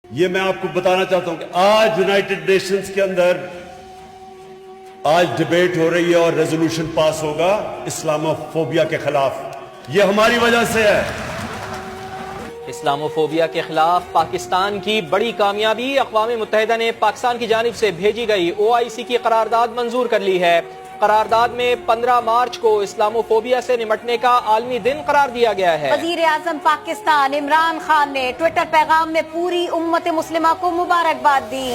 ये मैं आपको बताना चाहता हूं कि आज यूनाइटेड नेशंस के अंदर आज डिबेट हो रही है और रेजोल्यूशन पास होगा इस्लामोफोबिया के खिलाफ। ये हमारी वजह से है। इस्लामोफोबिया के खिलाफ पाकिस्तान की बड़ी कामयाबी। अقوام متحدہ ने पाकिस्तान की जानिब से भेजी गई OIC की करारदाद मंजूर कर ली है। करारदाद में 15 मार्च को इस्लामोफोबिया से निमटने का आलमी दिन करार दिया गया है। वजीर आजम पाकिस्तान इमरान खान ने ट्विटर पैगाम में पूरी उम्मत मुस्लिमा को मुबारकबाद दी।